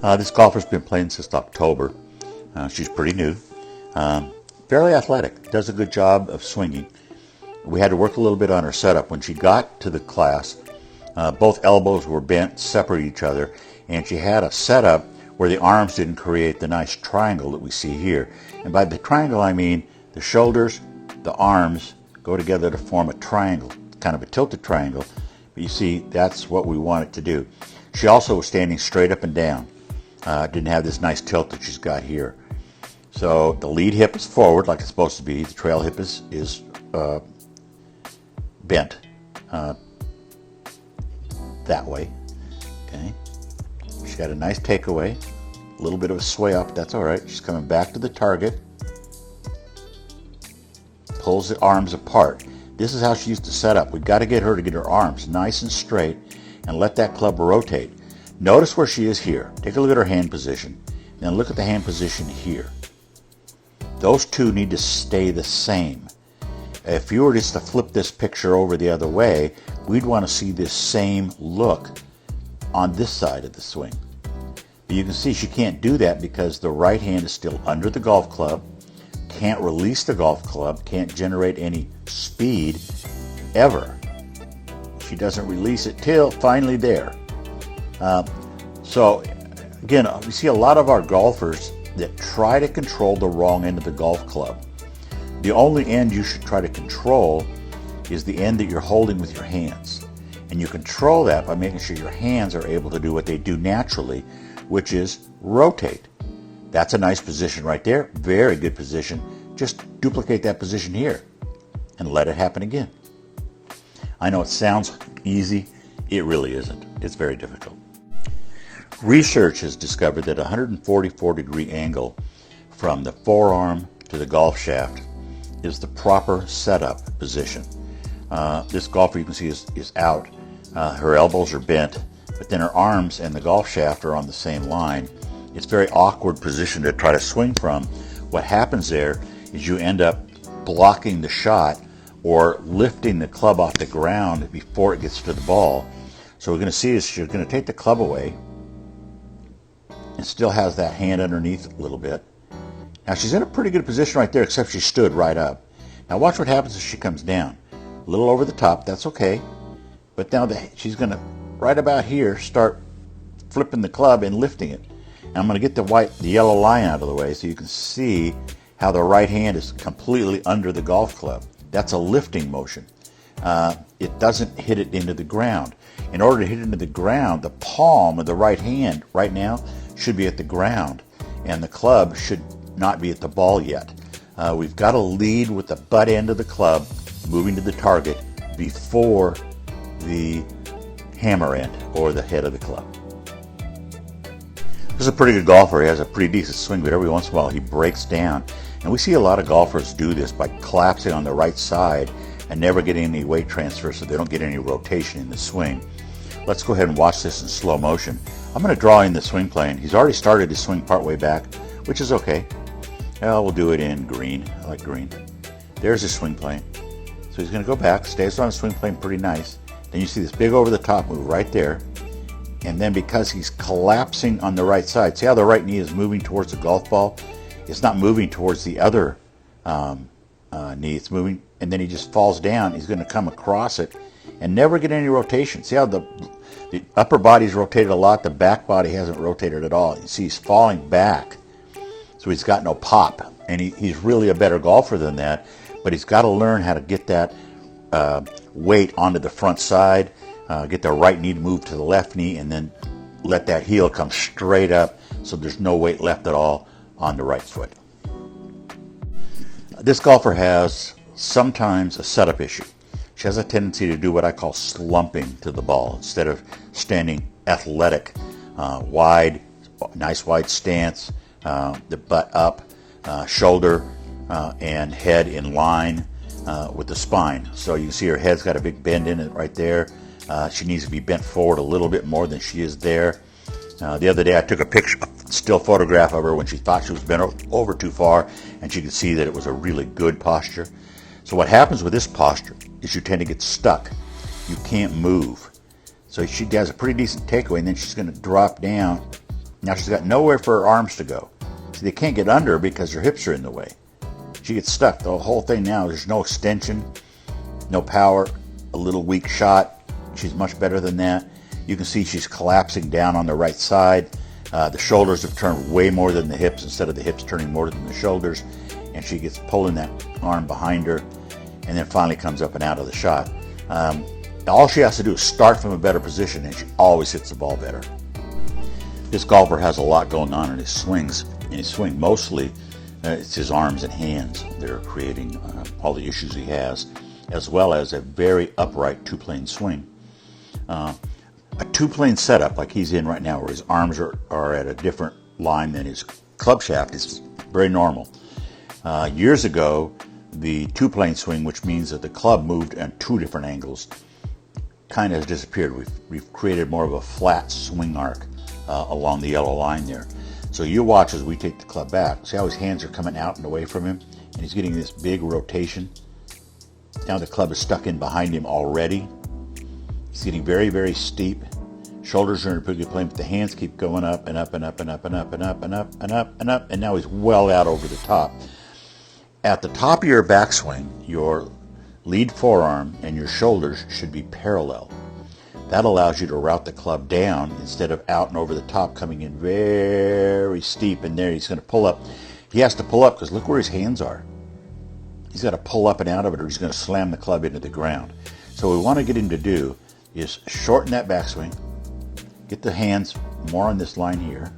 This golfer's been playing since October. She's pretty new. Fairly athletic. Does a good job of swinging. We had to work a little bit on her setup. When she got to the class, both elbows were bent, separate each other, and she had a setup where the arms didn't create the nice triangle that we see here. And by the triangle, I mean the shoulders, the arms go together to form a triangle, kind of a tilted triangle. But you see, that's what we want it to do. She also was standing straight up and down. Didn't have this nice tilt that she's got here. So the lead hip is forward like it's supposed to be. The trail hip is bent that way. Okay. She's got a nice takeaway. A little bit of a sway up. That's all right. She's coming back to the target. Pulls the arms apart. This is how she used to set up. We've got to get her to get her arms nice and straight and let that club rotate. Notice where she is here. Take a look at her hand position. Then look at the hand position here. Those two need to stay the same. If you were just to flip this picture over the other way, we'd want to see this same look on this side of the swing. But you can see she can't do that because the right hand is still under the golf club, can't release the golf club, can't generate any speed ever. She doesn't release it till finally there. So again, we see a lot of our golfers that try to control the wrong end of the golf club. The only end you should try to control is the end that you're holding with your hands. And you control that by making sure your hands are able to do what they do naturally, which is rotate. That's a nice position right there. Very good position. Just duplicate that position here and let it happen again. I know it sounds easy. It really isn't. It's very difficult. Research has discovered that a 144-degree angle from the forearm to the golf shaft is the proper setup position. This golfer, you can see, is out. Her elbows are bent, but then her arms and the golf shaft are on the same line. It's a very awkward position to try to swing from. What happens there is you end up blocking the shot or lifting the club off the ground before it gets to the ball. So what we're going to see is she's going to take the club away and still has that hand underneath a little bit. Now she's in a pretty good position right there, except she stood right up. Now watch what happens as she comes down. A little over the top, that's okay. But now she's going to, right about here, start flipping the club and lifting it. And I'm going to get the yellow line out of the way so you can see how the right hand is completely under the golf club. That's a lifting motion. It doesn't hit it into the ground. In order to hit it into the ground, the palm of the right hand right now should be at the ground, and the club should not be at the ball yet. We've got to lead with the butt end of the club moving to the target before the hammer end or the head of the club. This is a pretty good golfer. He has a pretty decent swing, but every once in a while he breaks down. And we see a lot of golfers do this by collapsing on the right side and never getting any weight transfer, so they don't get any rotation in the swing. Let's go ahead and watch this in slow motion. I'm going to draw in the swing plane. He's already started his swing part way back, which is okay. We'll do it in green. I like green. There's his swing plane. So he's going to go back, stays on the swing plane pretty nice. Then you see this big over the top move right there. And then because he's collapsing on the right side, see how the right knee is moving towards the golf ball? It's not moving towards the other knee. It's moving, and then he just falls down. He's going to come across it and never get any rotation. See how the upper body's rotated a lot, the back body hasn't rotated at all. You see he's falling back, so he's got no pop. And he's really a better golfer than that, but he's got to learn how to get that weight onto the front side, get the right knee to move to the left knee, and then let that heel come straight up so there's no weight left at all on the right foot. This golfer has sometimes a setup issue. She has a tendency to do what I call slumping to the ball instead of standing athletic, wide, nice wide stance, the butt up, shoulder and head in line with the spine. So you can see her head's got a big bend in it right there. She needs to be bent forward a little bit more than she is there. The other day I took a still photograph of her when she thought she was bent over too far, and she could see that it was a really good posture. So what happens with this posture is you tend to get stuck. You can't move. So she has a pretty decent takeaway, and then she's going to drop down Now she's got nowhere for her arms to go. See, they can't get under because her hips are in the way. She gets stuck. The whole thing now, there's no extension, no power, a little weak shot. She's much better than that. You can see she's collapsing down on the right side. The shoulders have turned way more than the hips instead of the hips turning more than the shoulders. And she gets pulling that arm behind her and then finally comes up and out of the shot. All she has to do is start from a better position and she always hits the ball better. This golfer has a lot going on in his swings. In his swing, mostly it's his arms and hands that are creating all the issues he has, as well as a very upright two-plane swing. A two-plane setup like he's in right now, where his arms are at a different line than his club shaft, is very normal. Years ago, the two-plane swing, which means that the club moved at two different angles, kind of has disappeared. We've created more of a flat swing arc along the yellow line there. So you watch as we take the club back. See how his hands are coming out and away from him? And he's getting this big rotation. Now the club is stuck in behind him already. He's getting very, very steep. Shoulders are in a pretty good plane, but the hands keep going up and up and up and up and up and up and up and up and up. And now he's well out over the top. At the top of your backswing, your lead forearm and your shoulders should be parallel. That allows you to route the club down instead of out and over the top, coming in very steep. And there he's going to pull up. He has to pull up because look where his hands are. He's got to pull up and out of it or he's going to slam the club into the ground. So what we want to get him to do is shorten that backswing, get the hands more on this line here,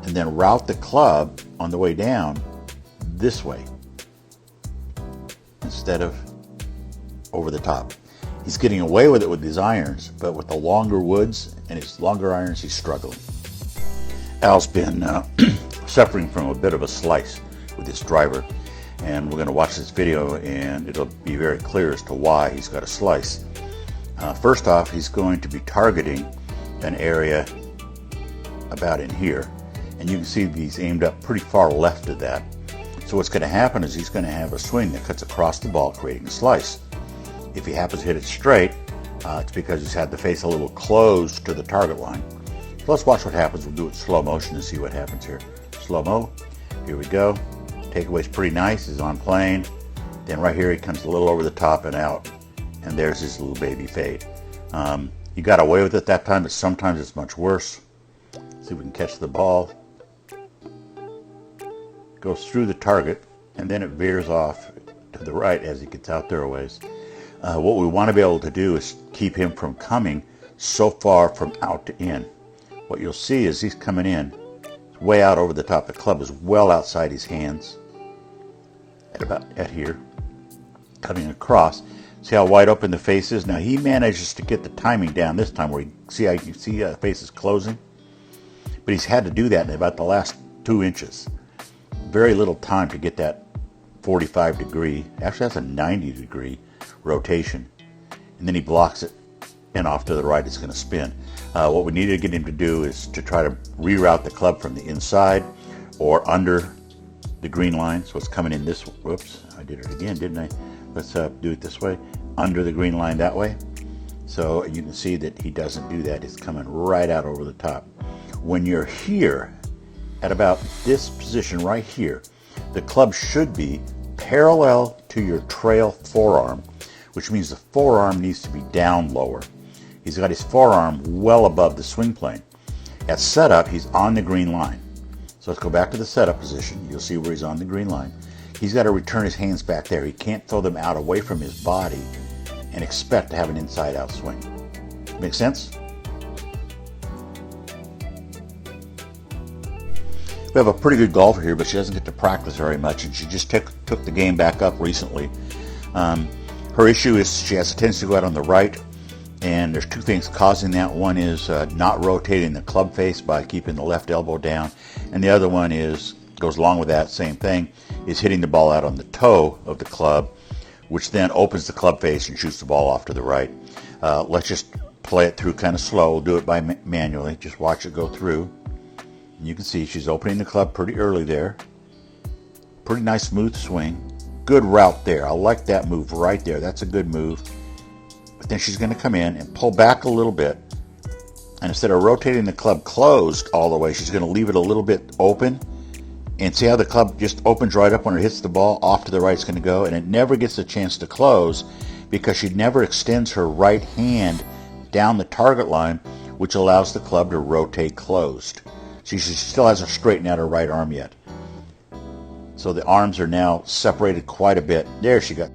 and then route the club on the way down this way instead of over the top. He's getting away with it with his irons, but with the longer woods and his longer irons, he's struggling. Al's been suffering from a bit of a slice with this driver, and we're going to watch this video and it'll be very clear as to why he's got a slice. First off, he's going to be targeting an area about in here, and you can see he's aimed up pretty far left of that. So what's going to happen is he's going to have a swing that cuts across the ball, creating a slice. If he happens to hit it straight, it's because he's had the face a little close to the target line. So let's watch what happens. We'll do it slow motion to see what happens here. Slow-mo. Here we go. Takeaway's pretty nice. He's on plane. Then right here he comes a little over the top and out. And there's his little baby fade. He got away with it that time, but sometimes it's much worse. See if we can catch the ball. Goes through the target, and then it veers off to the right as he gets out there a ways. What we want to be able to do is keep him from coming so far from out to in. What you'll see is he's coming in way out over the top. The club is well outside his hands at about at here, coming across. See how wide open the face is? Now he manages to get the timing down this time where you see how you see the face is closing, but he's had to do that in about the last 2 inches. Very little time to get that 45 degree, actually that's a 90 degree rotation, and then he blocks it and off to the right it's going to spin. What we need to get him to do is to try to reroute the club from the inside or under the green line. So it's coming in this, whoops, I did it again, didn't I? Let's do it this way, under the green line that way. So you can see that he doesn't do that. It's coming right out over the top. When you're here at about this position right here, the club should be parallel to your trail forearm, which means the forearm needs to be down lower. He's got his forearm well above the swing plane. At setup, he's on the green line. So let's go back to the setup position. You'll see where he's on the green line. He's got to return his hands back there. He can't throw them out away from his body and expect to have an inside-out swing. Make sense? We have a pretty good golfer here, but she doesn't get to practice very much, and she just took the game back up recently. Her issue is she has a tendency to go out on the right, and there's two things causing that. One is not rotating the club face by keeping the left elbow down, and the other one is, goes along with that same thing, is hitting the ball out on the toe of the club, which then opens the club face and shoots the ball off to the right. Let's just play it through kind of slow. We'll do it by manually. Just watch it go through. And you can see she's opening the club pretty early there. Pretty nice smooth swing. Good route there. I like that move right there. That's a good move. But then she's going to come in and pull back a little bit And instead of rotating the club closed all the way, she's going to leave it a little bit open. And see how the club just opens right up when it hits the ball? Off to the right it's going to go, and it never gets a chance to close because she never extends her right hand down the target line, which allows the club to rotate closed. She still hasn't straightened out her right arm yet. So the arms are now separated quite a bit. There she got